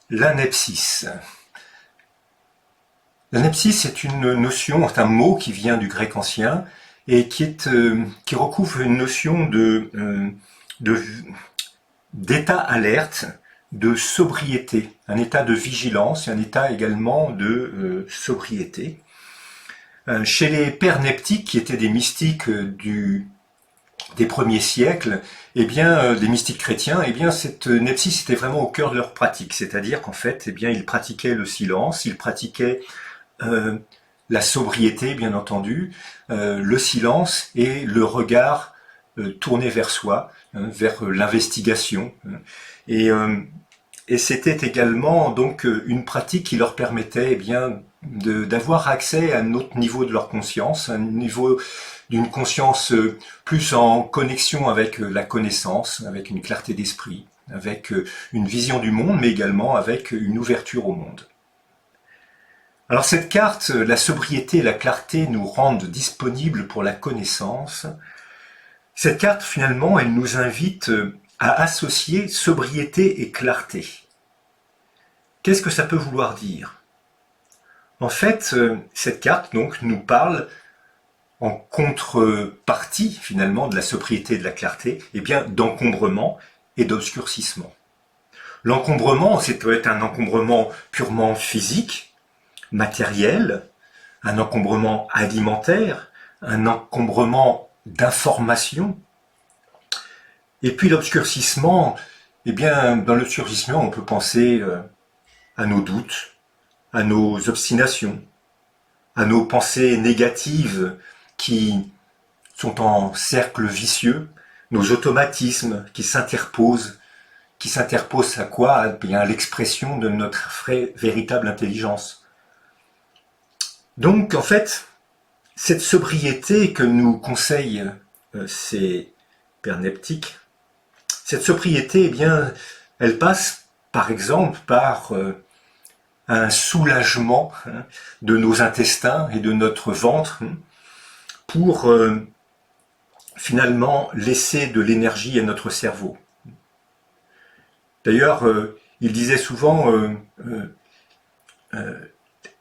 L'anepsis. L'anepsis est une notion, c'est un mot qui vient du grec ancien et qui recouvre une notion d'état alerte, de sobriété, un état de vigilance et un état également de sobriété. Chez les pères neptiques, qui étaient des mystiques des premiers siècles, eh bien, des mystiques chrétiens, eh bien, cette nepsis était vraiment au cœur de leur pratique. C'est-à-dire qu'en fait, eh bien, ils pratiquaient le silence, ils pratiquaient la sobriété, bien entendu, le silence et le regard tourné vers soi, vers l'investigation. Et c'était également donc une pratique qui leur permettait eh bien d'avoir accès à un autre niveau de leur conscience, un niveau d'une conscience plus en connexion avec la connaissance, avec une clarté d'esprit, avec une vision du monde, mais également avec une ouverture au monde. Alors cette carte, la sobriété et la clarté nous rendent disponibles pour la connaissance. Cette carte, finalement, elle nous invite à associer sobriété et clarté. Qu'est-ce que ça peut vouloir dire? En fait, cette carte donc nous parle en contrepartie finalement de la sobriété et de la clarté, eh bien d'encombrement et d'obscurcissement. L'encombrement, c'est peut être un encombrement purement physique, matériel, un encombrement alimentaire, un encombrement d'informations. Et puis l'obscurcissement, eh bien dans l'obscurcissement, on peut penser à nos doutes, à nos obstinations, à nos pensées négatives qui sont en cercle vicieux, nos automatismes qui s'interposent à quoi? Eh bien, à l'expression de notre véritable intelligence. Donc, en fait, cette sobriété que nous conseillent ces pères neptiques, cette sobriété, eh bien, elle passe, par exemple, par un soulagement de nos intestins et de notre ventre pour finalement laisser de l'énergie à notre cerveau. D'ailleurs, il disait souvent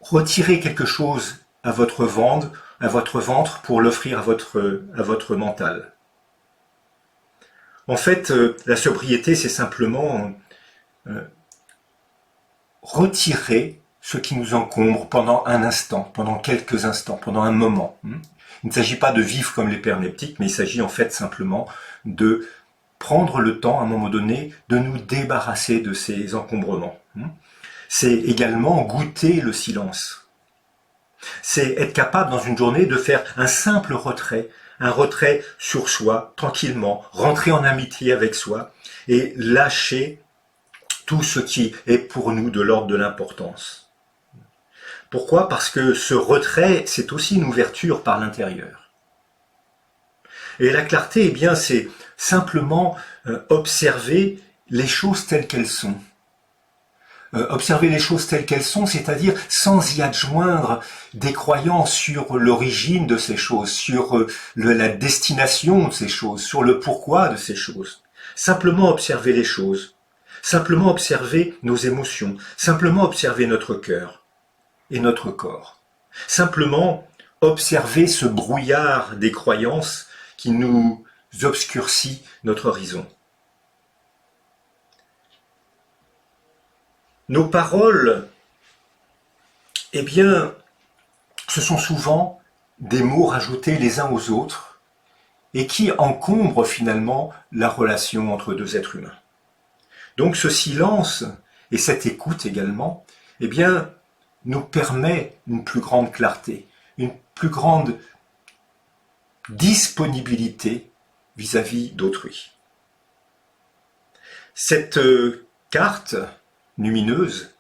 retirez quelque chose à votre ventre pour l'offrir à votre mental. En fait, la sobriété, c'est simplement retirer ce qui nous encombre pendant un instant, pendant quelques instants, pendant un moment. Il ne s'agit pas de vivre comme les pères neptiques, mais il s'agit en fait simplement de prendre le temps, à un moment donné, de nous débarrasser de ces encombrements. C'est également goûter le silence. C'est être capable dans une journée de faire un simple retrait, un retrait sur soi, tranquillement, rentrer en amitié avec soi et lâcher tout ce qui est pour nous de l'ordre de l'importance. Pourquoi? Parce que ce retrait, c'est aussi une ouverture par l'intérieur. Et la clarté, eh bien, c'est simplement observer les choses telles qu'elles sont. Observer les choses telles qu'elles sont, c'est-à-dire sans y adjoindre des croyances sur l'origine de ces choses, sur la destination de ces choses, sur le pourquoi de ces choses. Simplement observer les choses, simplement observer nos émotions, simplement observer notre cœur et notre corps. Simplement observer ce brouillard des croyances qui nous obscurcit notre horizon. Nos paroles, eh bien, ce sont souvent des mots rajoutés les uns aux autres et qui encombrent finalement la relation entre deux êtres humains. Donc ce silence et cette écoute également, eh bien, nous permet une plus grande clarté, une plus grande disponibilité vis-à-vis d'autrui. Cette carte lumineuse,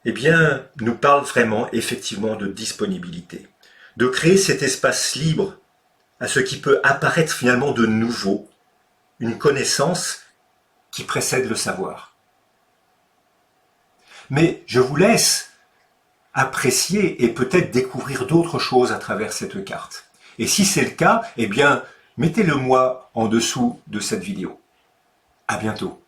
eh bien, nous parle vraiment effectivement de disponibilité, de créer cet espace libre à ce qui peut apparaître finalement de nouveau, une connaissance qui précède le savoir. Mais je vous laisse apprécier et peut-être découvrir d'autres choses à travers cette carte. Et si c'est le cas, eh bien, mettez-le moi en dessous de cette vidéo. À bientôt.